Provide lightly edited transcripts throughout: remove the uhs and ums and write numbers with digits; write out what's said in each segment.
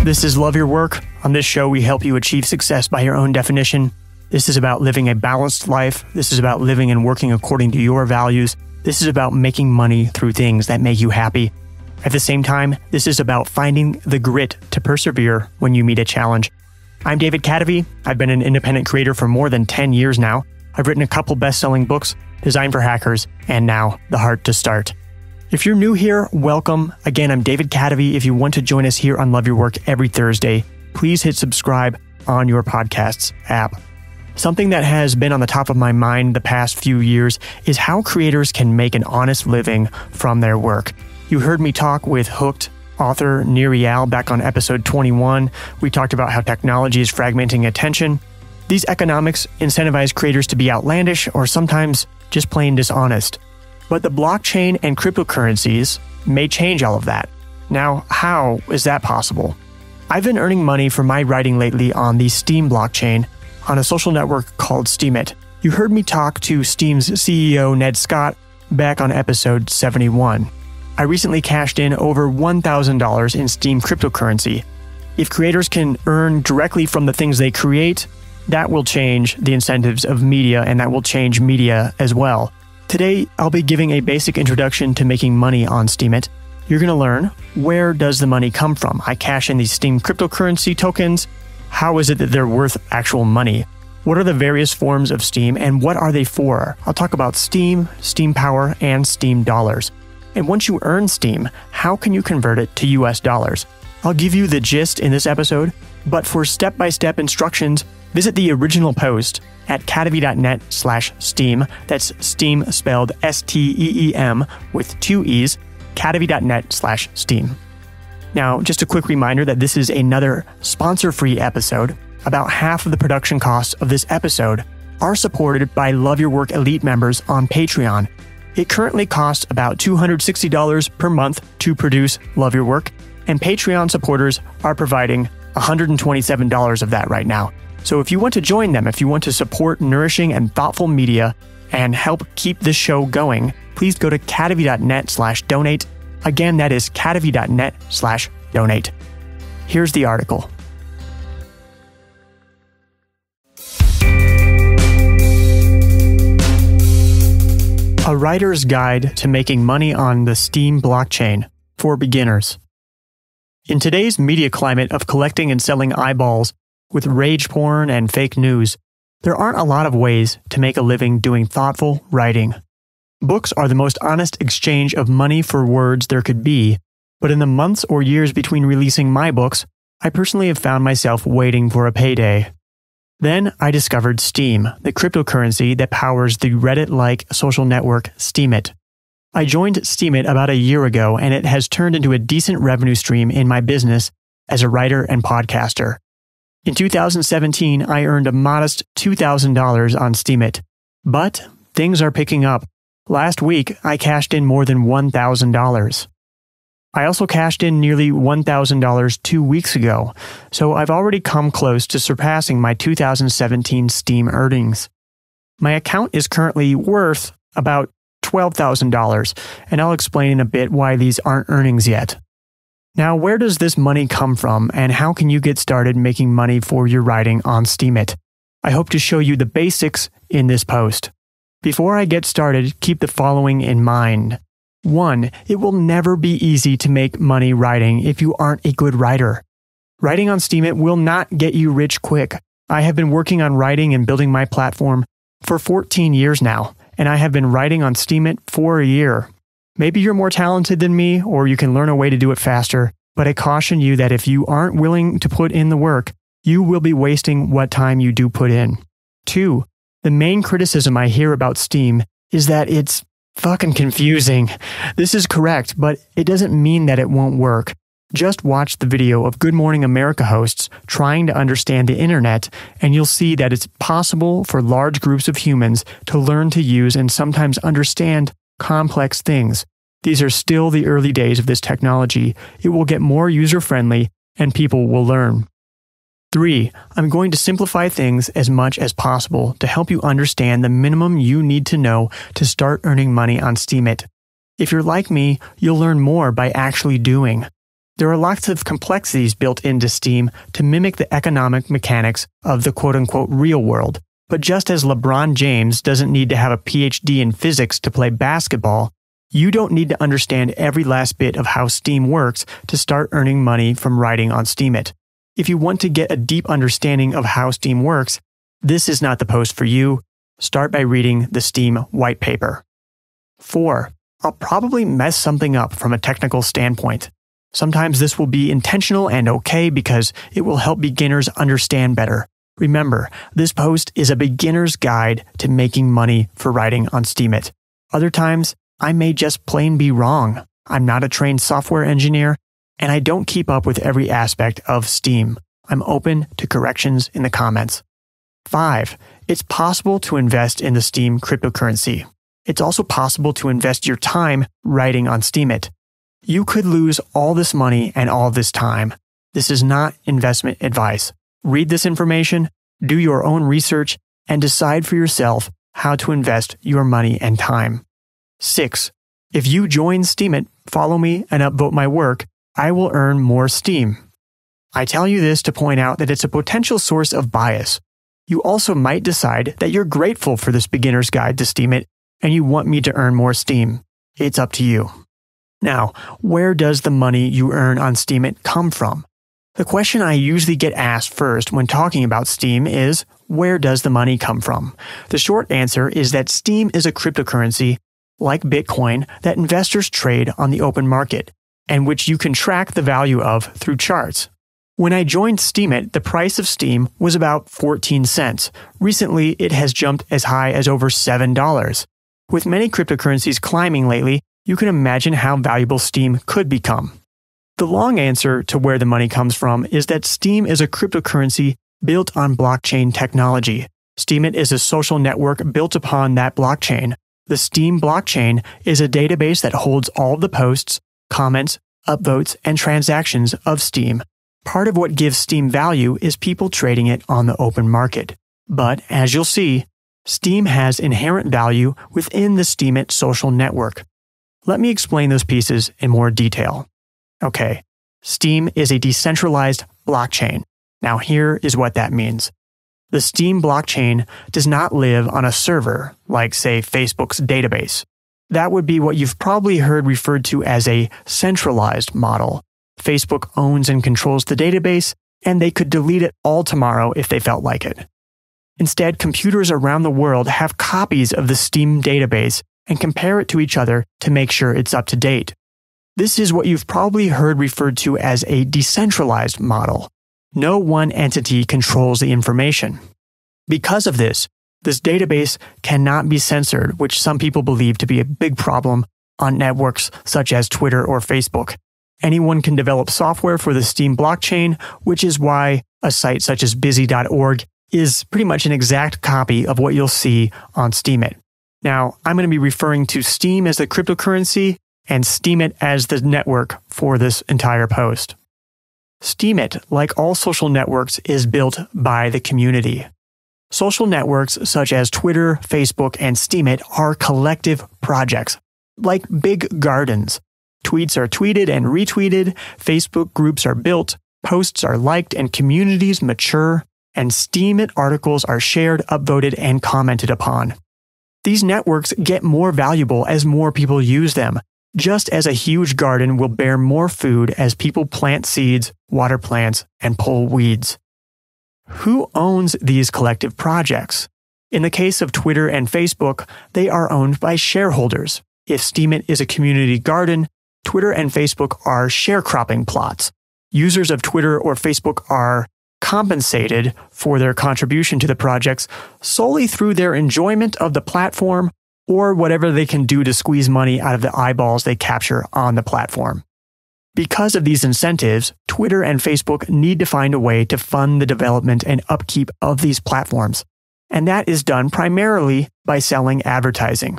This is Love Your Work. On this show, we help you achieve success by your own definition. This is about living a balanced life. This is about living and working according to your values. This is about making money through things that make you happy. At the same time, this is about finding the grit to persevere when you meet a challenge. I'm David Cadavy. I've been an independent creator for more than 10 years now. I've written a couple best-selling books, Design for Hackers, and now The Heart to Start. If you're new here, welcome. Again, I'm David Cadavy. If you want to join us here on Love Your Work every Thursday, please hit subscribe on your podcasts app. Something that has been on the top of my mind the past few years is how creators can make an honest living from their work. You heard me talk with Hooked author Nir Eyal back on episode 21. We talked about how technology is fragmenting attention. These economics incentivize creators to be outlandish or sometimes just plain dishonest. But the blockchain and cryptocurrencies may change all of that. Now, how is that possible? I've been earning money for my writing lately on the STEEM blockchain on a social network called Steemit. You heard me talk to Steem's CEO Ned Scott back on episode 71. I recently cashed in over $1,000 in STEEM cryptocurrency. If creators can earn directly from the things they create, that will change the incentives of media, and that will change media as well. Today, I'll be giving a basic introduction to making money on Steemit. You're going to learn, where does the money come from? I cash in these STEEM cryptocurrency tokens. How is it that they're worth actual money? What are the various forms of STEEM and what are they for? I'll talk about STEEM, STEEM Power, and STEEM dollars. And once you earn STEEM, how can you convert it to US dollars? I'll give you the gist in this episode, but for step-by-step instructions, visit the original post at cadavy.net/STEEM. That's STEEM spelled STEEM with 2 E's, cadavy.net/STEEM. Now, just a quick reminder that this is another sponsor-free episode. About half of the production costs of this episode are supported by Love Your Work Elite members on Patreon. It currently costs about $260 per month to produce Love Your Work, and Patreon supporters are providing $127 of that right now. So if you want to join them, if you want to support nourishing and thoughtful media and help keep this show going, please go to cadavy.net/donate. Again, that is cadavy.net/donate. Here's the article. A Writer's Guide to Making Money on the STEEM Blockchain for Beginners. In today's media climate of collecting and selling eyeballs with rage porn and fake news, there aren't a lot of ways to make a living doing thoughtful writing. Books are the most honest exchange of money for words there could be, but in the months or years between releasing my books, I personally have found myself waiting for a payday. Then I discovered STEEM, the cryptocurrency that powers the Reddit-like social network Steemit. I joined Steemit about a year ago, and it has turned into a decent revenue stream in my business as a writer and podcaster. In 2017, I earned a modest $2,000 on Steemit, but things are picking up. Last week, I cashed in more than $1,000. I also cashed in nearly $1,000 2 weeks ago, so I've already come close to surpassing my 2017 STEEM earnings. My account is currently worth about $12,000, and I'll explain in a bit why these aren't earnings yet. Now, where does this money come from, and how can you get started making money for your writing on Steemit? I hope to show you the basics in this post. Before I get started, keep the following in mind. 1. It will never be easy to make money writing if you aren't a good writer. Writing on Steemit will not get you rich quick. I have been working on writing and building my platform for 14 years now, and I have been writing on Steemit for a year. Maybe you're more talented than me, or you can learn a way to do it faster, but I caution you that if you aren't willing to put in the work, you will be wasting what time you do put in. 2. The main criticism I hear about STEEM is that it's fucking confusing. This is correct, but it doesn't mean that it won't work. Just watch the video of Good Morning America hosts trying to understand the internet, and you'll see that it's possible for large groups of humans to learn to use and sometimes understand complex things. These are still the early days of this technology. It will get more user-friendly, and people will learn. 3. I'm going to simplify things as much as possible to help you understand the minimum you need to know to start earning money on Steemit. If you're like me, you'll learn more by actually doing. There are lots of complexities built into Steem to mimic the economic mechanics of the quote-unquote real world. But just as LeBron James doesn't need to have a PhD in physics to play basketball, you don't need to understand every last bit of how Steem works to start earning money from writing on Steemit. If you want to get a deep understanding of how Steem works, this is not the post for you. Start by reading the Steem white paper. 4. I'll probably mess something up from a technical standpoint. Sometimes this will be intentional and okay because it will help beginners understand better. Remember, this post is a beginner's guide to making money for writing on Steemit. Other times, I may just plain be wrong. I'm not a trained software engineer, and I don't keep up with every aspect of Steem. I'm open to corrections in the comments. 5. It's possible to invest in the Steem cryptocurrency. It's also possible to invest your time writing on Steemit. You could lose all this money and all this time. This is not investment advice. Read this information, do your own research, and decide for yourself how to invest your money and time. 6. If you join Steemit, follow me, and upvote my work, I will earn more Steem. I tell you this to point out that it's a potential source of bias. You also might decide that you're grateful for this beginner's guide to Steemit and you want me to earn more Steem. It's up to you. Now, where does the money you earn on Steemit come from? The question I usually get asked first when talking about Steem is, where does the money come from? The short answer is that Steem is a cryptocurrency, like Bitcoin, that investors trade on the open market, and which you can track the value of through charts. When I joined Steemit, the price of Steem was about 14 cents. Recently, it has jumped as high as over $7. With many cryptocurrencies climbing lately, you can imagine how valuable Steem could become. The long answer to where the money comes from is that Steem is a cryptocurrency built on blockchain technology. Steemit is a social network built upon that blockchain. The Steem blockchain is a database that holds all the posts, comments, upvotes, and transactions of Steem. Part of what gives Steem value is people trading it on the open market. But, as you'll see, Steem has inherent value within the Steemit social network. Let me explain those pieces in more detail. Okay, Steem is a decentralized blockchain. Now here is what that means. The Steem blockchain does not live on a server like, say, Facebook's database. That would be what you've probably heard referred to as a centralized model. Facebook owns and controls the database, and they could delete it all tomorrow if they felt like it. Instead, computers around the world have copies of the Steem database and compare it to each other to make sure it's up to date. This is what you've probably heard referred to as a decentralized model. No one entity controls the information. Because of this database cannot be censored, which some people believe to be a big problem on networks such as Twitter or Facebook. Anyone can develop software for the Steem blockchain, which is why a site such as busy.org is pretty much an exact copy of what you'll see on Steemit. Now, I'm going to be referring to Steem as the cryptocurrency and Steemit as the network for this entire post. Steemit, like all social networks, is built by the community. Social networks such as Twitter, Facebook, and Steemit are collective projects, like big gardens. Tweets are tweeted and retweeted, Facebook groups are built, posts are liked, and communities mature, and Steemit articles are shared, upvoted, and commented upon. These networks get more valuable as more people use them, just as a huge garden will bear more food as people plant seeds, water plants, and pull weeds. Who owns these collective projects? In the case of Twitter and Facebook, they are owned by shareholders. If Steemit is a community garden, Twitter and Facebook are sharecropping plots. Users of Twitter or Facebook are compensated for their contribution to the projects solely through their enjoyment of the platform or whatever they can do to squeeze money out of the eyeballs they capture on the platform. Because of these incentives, Twitter and Facebook need to find a way to fund the development and upkeep of these platforms, and that is done primarily by selling advertising.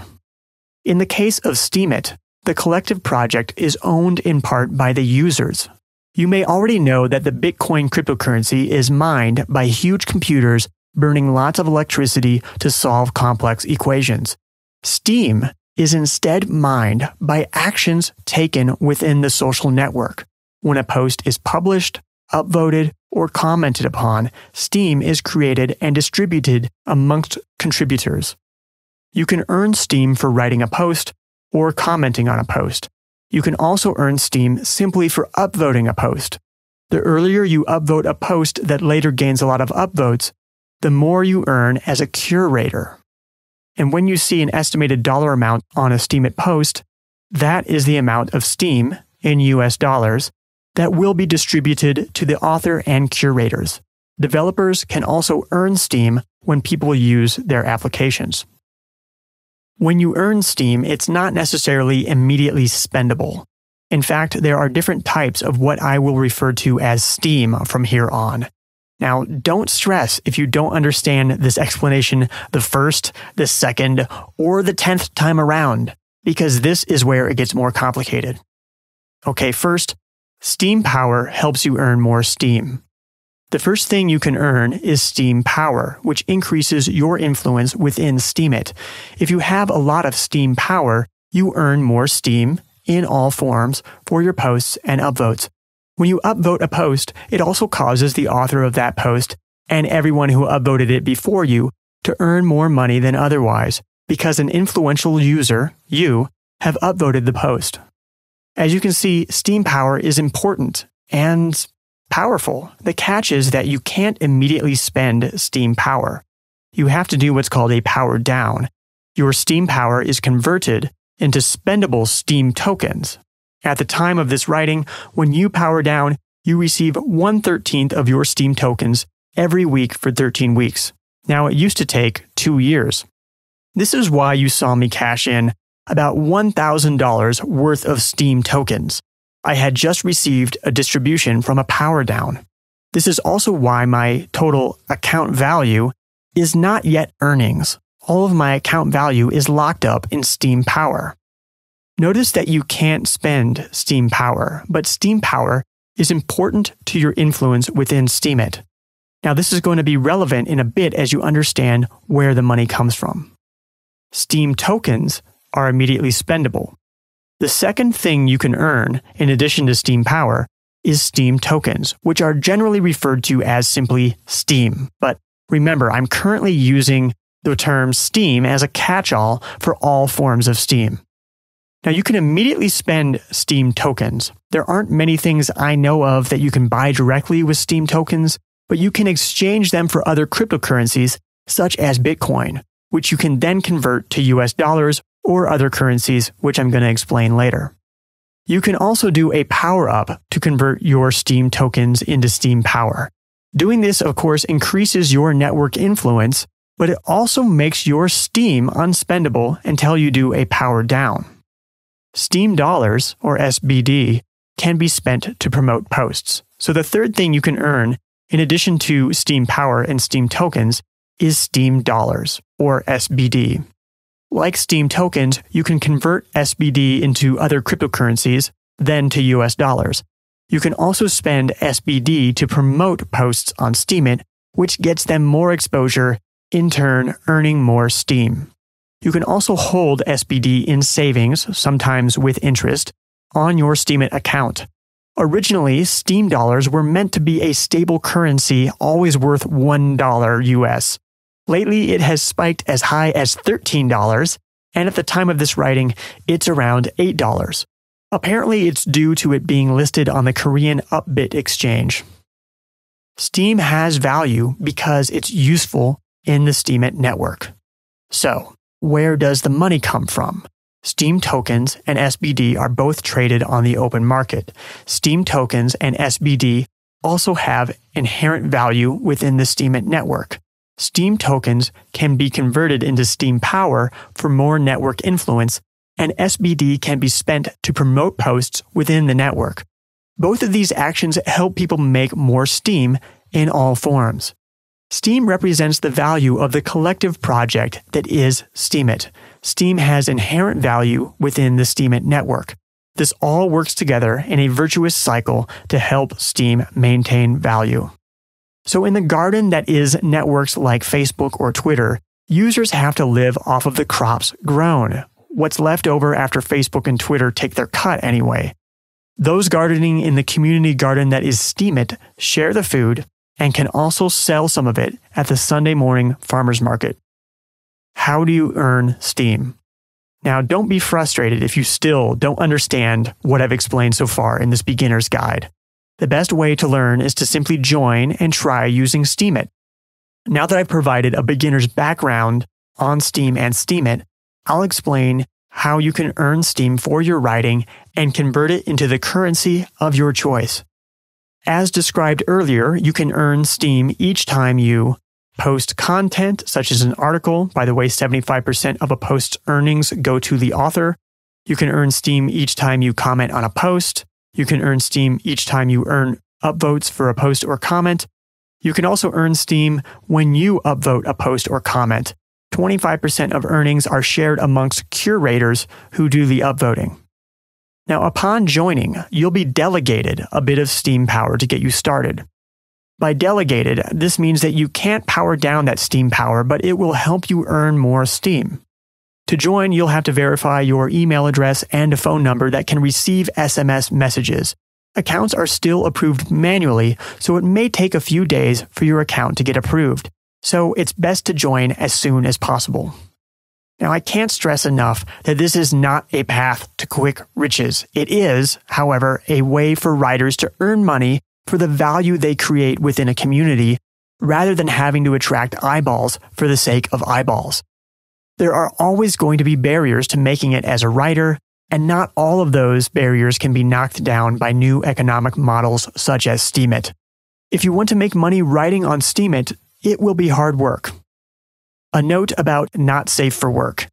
In the case of Steemit, the collective project is owned in part by the users. You may already know that the Bitcoin cryptocurrency is mined by huge computers burning lots of electricity to solve complex equations. Steem is instead mined by actions taken within the social network. when a post is published, upvoted, or commented upon, Steem is created and distributed amongst contributors. You can earn Steem for writing a post or commenting on a post. You can also earn Steem simply for upvoting a post. The earlier you upvote a post that later gains a lot of upvotes, the more you earn as a curator. And when you see an estimated dollar amount on a Steemit post, that is the amount of Steem in US dollars that will be distributed to the author and curators. Developers can also earn Steem when people use their applications. When you earn Steem, it's not necessarily immediately spendable. In fact, there are different types of what I will refer to as Steem from here on. Now, don't stress if you don't understand this explanation the first, the second, or the 10th time around, because this is where it gets more complicated. Okay, first, Steem Power helps you earn more Steem. The first thing you can earn is Steem Power, which increases your influence within Steemit. If you have a lot of Steem Power, you earn more Steem in all forms for your posts and upvotes. When you upvote a post, it also causes the author of that post and everyone who upvoted it before you to earn more money than otherwise, because an influential user, you, have upvoted the post. As you can see, Steem Power is important and powerful. The catch is that you can't immediately spend Steem Power. You have to do what's called a power down. Your Steem Power is converted into spendable Steem tokens. At the time of this writing, when you power down, you receive 1/13 of your Steem tokens every week for 13 weeks. Now, it used to take 2 years. This is why you saw me cash in about $1,000 worth of Steem tokens. I had just received a distribution from a power down. This is also why my total account value is not yet earnings. All of my account value is locked up in Steem Power. Notice that you can't spend Steem Power, but Steem Power is important to your influence within Steemit. Now, this is going to be relevant in a bit as you understand where the money comes from. Steem tokens are immediately spendable. The second thing you can earn, in addition to Steem Power, is Steem tokens, which are generally referred to as simply Steem. But remember, I'm currently using the term Steem as a catch-all for all forms of Steem. Now, you can immediately spend Steem tokens. There aren't many things I know of that you can buy directly with Steem tokens, but you can exchange them for other cryptocurrencies, such as Bitcoin, which you can then convert to US dollars or other currencies, which I'm going to explain later. You can also do a power-up to convert your Steem tokens into Steem Power. Doing this, of course, increases your network influence, but it also makes your Steem unspendable until you do a power down. Steem dollars, or SBD, can be spent to promote posts. So the third thing you can earn, in addition to Steem Power and Steem tokens, is Steem dollars, or SBD. Like Steem tokens, you can convert SBD into other cryptocurrencies, then to US dollars. You can also spend SBD to promote posts on Steemit, which gets them more exposure, in turn earning more Steem. You can also hold SBD in savings, sometimes with interest, on your Steemit account. Originally, Steem dollars were meant to be a stable currency always worth $1 US. Lately, it has spiked as high as $13, and at the time of this writing, it's around $8. Apparently, it's due to it being listed on the Korean Upbit exchange. Steem has value because it's useful in the Steemit network. So, where does the money come from? Steem tokens and SBD are both traded on the open market. Steem tokens and SBD also have inherent value within the Steemit network. Steem tokens can be converted into Steem Power for more network influence, and SBD can be spent to promote posts within the network. Both of these actions help people make more Steem in all forms. Steem represents the value of the collective project that is Steemit. Steem has inherent value within the Steemit network. This all works together in a virtuous cycle to help Steem maintain value. So in the garden that is networks like Facebook or Twitter, users have to live off of the crops grown, what's left over after Facebook and Twitter take their cut anyway. Those gardening in the community garden that is Steemit share the food and can also sell some of it at the Sunday morning farmers market. How do you earn Steem? Now, don't be frustrated if you still don't understand what I've explained so far in this beginner's guide. The best way to learn is to simply join and try using Steemit. Now that I've provided a beginner's background on Steem and Steemit, I'll explain how you can earn Steem for your writing and convert it into the currency of your choice. As described earlier, you can earn Steem each time you post content, such as an article. By the way, 75% of a post's earnings go to the author. You can earn Steem each time you comment on a post. You can earn Steem each time you earn upvotes for a post or comment. You can also earn Steem when you upvote a post or comment. 25% of earnings are shared amongst curators who do the upvoting. Now, upon joining, you'll be delegated a bit of Steem power to get you started. By delegated, this means that you can't power down that Steem power, but it will help you earn more Steem. To join, you'll have to verify your email address and a phone number that can receive SMS messages. Accounts are still approved manually, so it may take a few days for your account to get approved. So it's best to join as soon as possible. Now, I can't stress enough that this is not a path to quick riches. It is, however, a way for writers to earn money for the value they create within a community, rather than having to attract eyeballs for the sake of eyeballs. There are always going to be barriers to making it as a writer, and not all of those barriers can be knocked down by new economic models such as Steemit. If you want to make money writing on Steemit, it will be hard work. A note about not safe for work.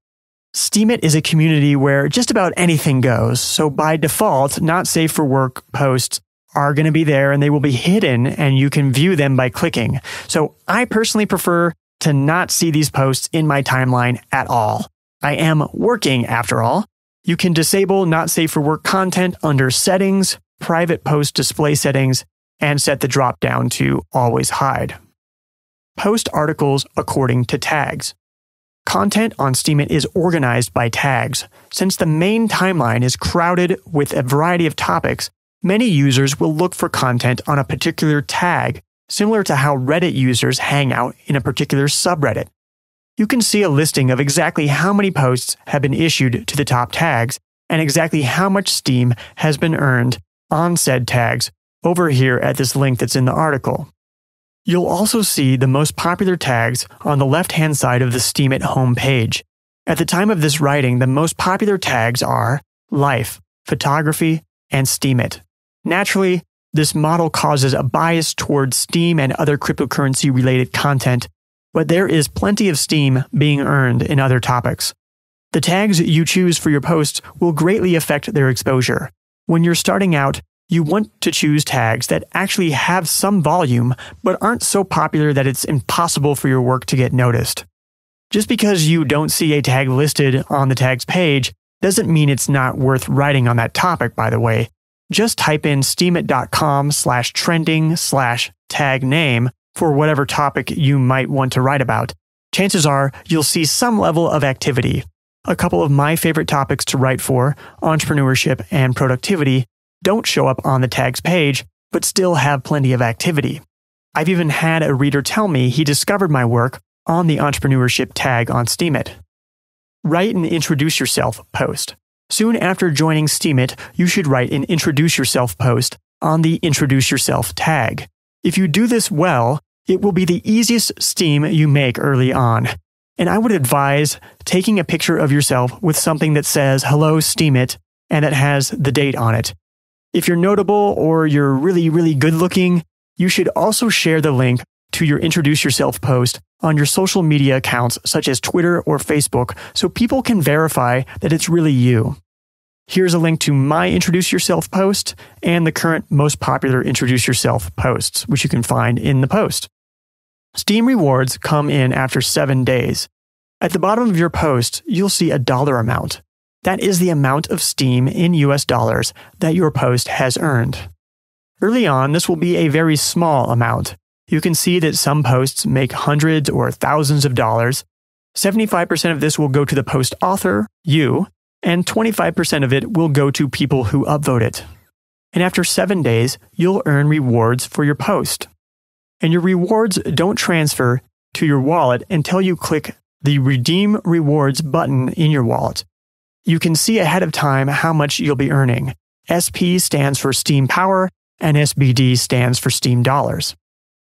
Steemit is a community where just about anything goes, so by default, not safe for work posts are going to be there and they will be hidden and you can view them by clicking. So I personally prefer to not see these posts in my timeline at all. I am working after all. You can disable not safe for work content under settings, private post display settings, and set the drop down to always hide. Post articles according to tags. Content on Steemit is organized by tags. Since the main timeline is crowded with a variety of topics, many users will look for content on a particular tag, similar to how Reddit users hang out in a particular subreddit. You can see a listing of exactly how many posts have been issued to the top tags and exactly how much Steem has been earned on said tags over here at this link that's in the article. You'll also see the most popular tags on the left-hand side of the Steemit homepage. At the time of this writing, the most popular tags are life, photography, and Steemit. Naturally, this model causes a bias towards Steem and other cryptocurrency-related content, but there is plenty of Steem being earned in other topics. The tags you choose for your posts will greatly affect their exposure. When you're starting out, you want to choose tags that actually have some volume, but aren't so popular that it's impossible for your work to get noticed. Just because you don't see a tag listed on the tags page doesn't mean it's not worth writing on that topic, by the way. Just type in steemit.com/trending/tag name for whatever topic you might want to write about. Chances are you'll see some level of activity. A couple of my favorite topics to write for, entrepreneurship and productivity, don't show up on the tags page, but still have plenty of activity. I've even had a reader tell me he discovered my work on the entrepreneurship tag on Steemit. Write an introduce yourself post. Soon after joining Steemit, you should write an introduce yourself post on the introduce yourself tag. If you do this well, it will be the easiest Steem you make early on. And I would advise taking a picture of yourself with something that says hello Steemit and that has the date on it. If you're notable or you're really, really good looking, you should also share the link to your introduce yourself post on your social media accounts such as Twitter or Facebook so people can verify that it's really you. Here's a link to my introduce yourself post and the current most popular introduce yourself posts, which you can find in the post. Steem rewards come in after 7 days. At the bottom of your post, you'll see a dollar amount. That is the amount of Steem in US dollars that your post has earned. Early on, this will be a very small amount. You can see that some posts make hundreds or thousands of dollars. 75% of this will go to the post author, you, and 25% of it will go to people who upvote it. And after 7 days, you'll earn rewards for your post. And your rewards don't transfer to your wallet until you click the Redeem Rewards button in your wallet. You can see ahead of time how much you'll be earning. SP stands for Steem Power, and SBD stands for Steem Dollars.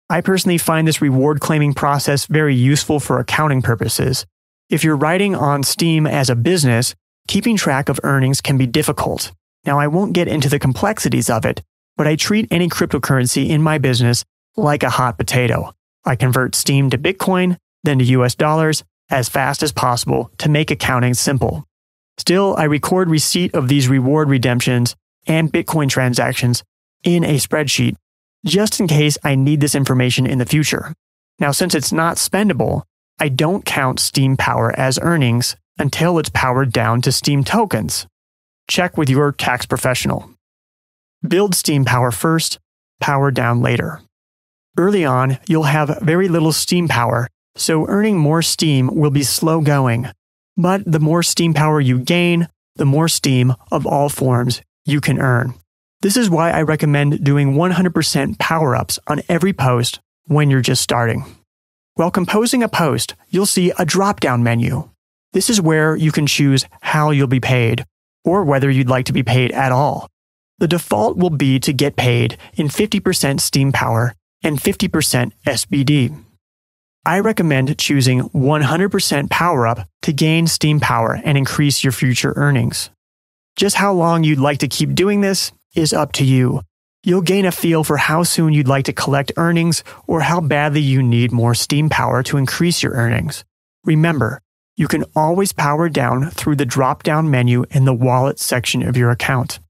I personally find this reward claiming process very useful for accounting purposes. If you're writing on Steem as a business, keeping track of earnings can be difficult. Now, I won't get into the complexities of it, but I treat any cryptocurrency in my business like a hot potato. I convert Steem to Bitcoin, then to US dollars, as fast as possible to make accounting simple. Still, I record receipt of these reward redemptions and Bitcoin transactions in a spreadsheet, just in case I need this information in the future. Now, since it's not spendable, I don't count Steem Power as earnings until it's powered down to Steem tokens. Check with your tax professional. Build Steem Power first, power down later. Early on, you'll have very little Steem Power, so earning more Steem will be slow going. But the more Steem Power you gain, the more Steem of all forms you can earn. This is why I recommend doing 100% power-ups on every post when you're just starting. While composing a post, you'll see a drop-down menu. This is where you can choose how you'll be paid, or whether you'd like to be paid at all. The default will be to get paid in 50% Steem Power and 50% SBD. I recommend choosing 100% power-up to gain Steem Power and increase your future earnings. Just how long you'd like to keep doing this is up to you. You'll gain a feel for how soon you'd like to collect earnings or how badly you need more Steem Power to increase your earnings. Remember, you can always power down through the drop-down menu in the wallet section of your account.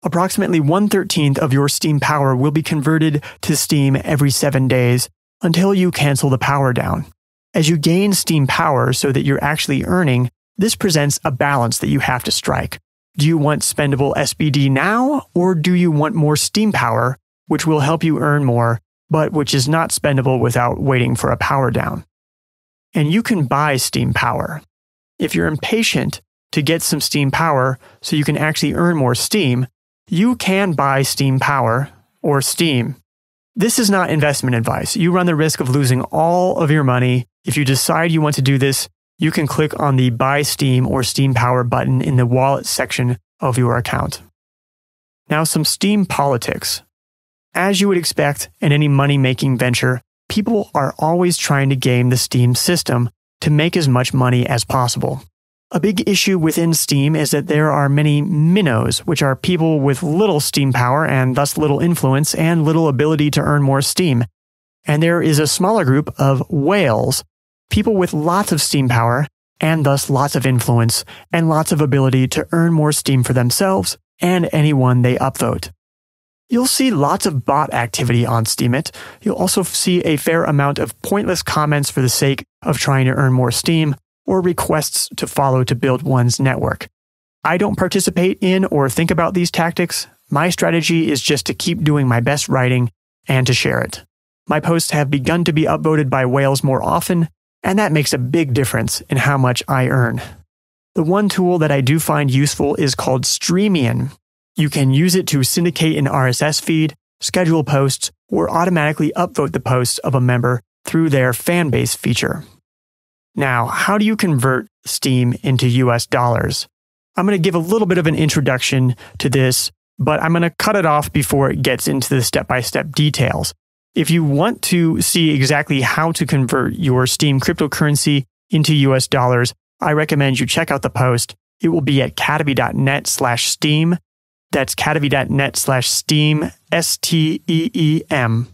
Approximately 1/13 of your Steem Power will be converted to Steem every 7 days until you cancel the power down. As you gain Steem Power so that you're actually earning, this presents a balance that you have to strike. Do you want spendable SBD now, or do you want more Steem Power, which will help you earn more, but which is not spendable without waiting for a power down? And you can buy Steem Power. If you're impatient to get some Steem Power so you can actually earn more Steem, you can buy Steem Power or Steem. This is not investment advice. You run the risk of losing all of your money. If you decide you want to do this, you can click on the Buy Steem or Steem Power button in the wallet section of your account. Now, some Steem politics. As you would expect in any money-making venture, people are always trying to game the Steem system to make as much money as possible. A big issue within Steem is that there are many minnows, which are people with little Steem Power and thus little influence and little ability to earn more Steem. And there is a smaller group of whales, people with lots of Steem Power and thus lots of influence and lots of ability to earn more Steem for themselves and anyone they upvote. You'll see lots of bot activity on Steemit. You'll also see a fair amount of pointless comments for the sake of trying to earn more Steem, or requests to follow to build one's network. I don't participate in or think about these tactics. My strategy is just to keep doing my best writing and to share it. My posts have begun to be upvoted by whales more often, and that makes a big difference in how much I earn. The one tool that I do find useful is called Streamian. You can use it to syndicate an RSS feed, schedule posts, or automatically upvote the posts of a member through their fan base feature. Now, how do you convert Steem into US dollars? I'm going to give a little bit of an introduction to this, but I'm going to cut it off before it gets into the step-by-step details. If you want to see exactly how to convert your Steem cryptocurrency into US dollars, I recommend you check out the post. It will be at cademy.net/Steem. That's cademy.net/Steem, STEEM.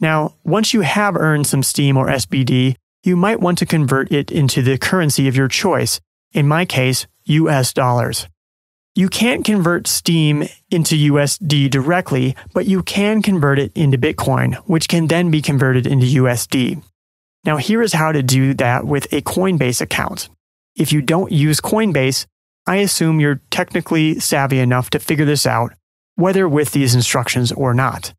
Now, once you have earned some Steem or SBD, you might want to convert it into the currency of your choice, in my case, US dollars. You can't convert Steem into USD directly, but you can convert it into Bitcoin, which can then be converted into USD. Now, here is how to do that with a Coinbase account. If you don't use Coinbase, I assume you're technically savvy enough to figure this out, whether with these instructions or not.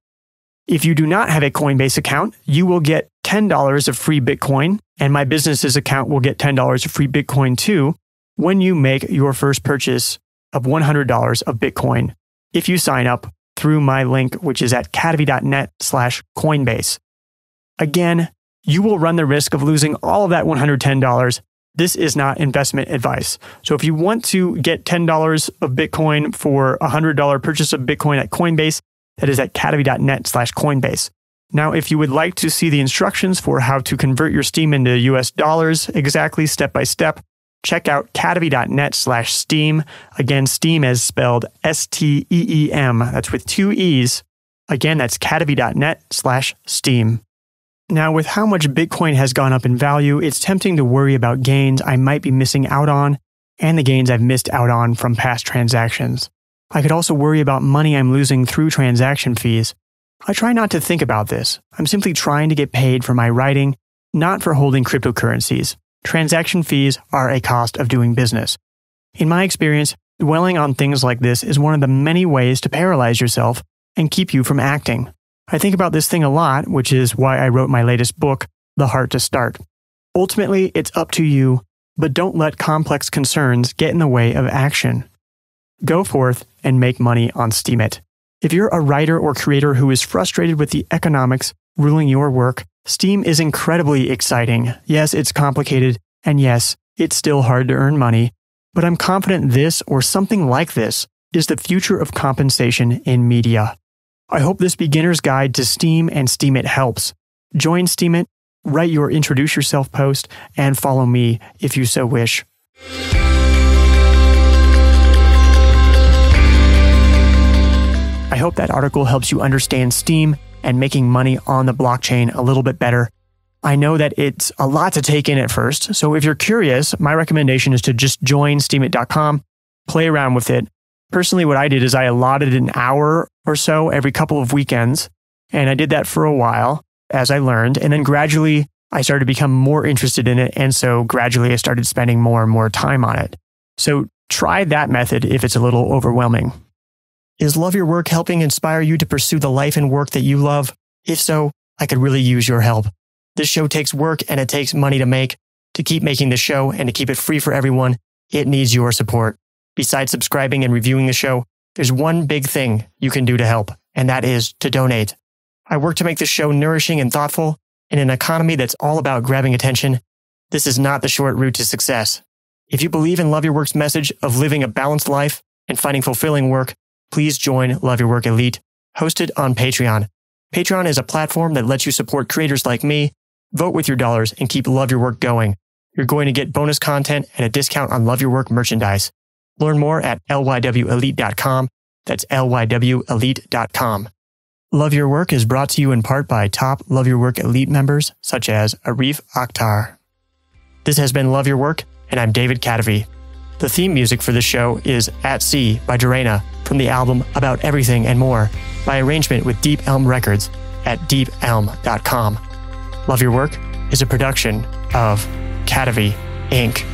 If you do not have a Coinbase account, you will get $10 of free Bitcoin, and my business's account will get $10 of free Bitcoin too when you make your first purchase of $100 of Bitcoin if you sign up through my link, which is at cadavy.net/Coinbase. Again, you will run the risk of losing all of that $110. This is not investment advice. So if you want to get $10 of Bitcoin for a $100 purchase of Bitcoin at Coinbase, that is at cadavy.net/Coinbase. Now, if you would like to see the instructions for how to convert your Steem into US dollars exactly step by step, check out cadavy.net/Steem. Again, Steem is spelled STEEM. That's with 2 E's. Again, that's cadavy.net/Steem. Now, with how much Bitcoin has gone up in value, it's tempting to worry about gains I might be missing out on and the gains I've missed out on from past transactions. I could also worry about money I'm losing through transaction fees. I try not to think about this. I'm simply trying to get paid for my writing, not for holding cryptocurrencies. Transaction fees are a cost of doing business. In my experience, dwelling on things like this is one of the many ways to paralyze yourself and keep you from acting. I think about this thing a lot, which is why I wrote my latest book, The Heart to Start. Ultimately, it's up to you, but don't let complex concerns get in the way of action. Go forth and make money on Steemit. If you're a writer or creator who is frustrated with the economics ruling your work, Steem is incredibly exciting. Yes, it's complicated, and yes, it's still hard to earn money, but I'm confident this or something like this is the future of compensation in media. I hope this beginner's guide to Steem and Steemit helps. Join Steemit, write your Introduce Yourself post, and follow me if you so wish. I hope that article helps you understand Steem and making money on the blockchain a little bit better. I know that it's a lot to take in at first, so if you're curious, my recommendation is to just join steemit.com, play around with it. Personally, what I did is I allotted an hour or so every couple of weekends, and I did that for a while as I learned, and then gradually I started to become more interested in it, and so gradually I started spending more and more time on it. So try that method if it's a little overwhelming. Is Love Your Work helping inspire you to pursue the life and work that you love? If so, I could really use your help. This show takes work and it takes money to make. To keep making the show and to keep it free for everyone, it needs your support. Besides subscribing and reviewing the show, there's one big thing you can do to help, and that is to donate. I work to make the show nourishing and thoughtful. In an economy that's all about grabbing attention, this is not the short route to success. If you believe in Love Your Work's message of living a balanced life and finding fulfilling work, please join Love Your Work Elite, hosted on Patreon. Patreon is a platform that lets you support creators like me, vote with your dollars, and keep Love Your Work going. You're going to get bonus content and a discount on Love Your Work merchandise. Learn more at lywelite.com. That's lywelite.com. Love Your Work is brought to you in part by top Love Your Work Elite members, such as Arif Akhtar. This has been Love Your Work, and I'm David Cadavy. The theme music for this show is At Sea by Durena from the album About Everything and More by arrangement with Deep Elm Records at deepelm.com. Love Your Work is a production of Cadavy, Inc.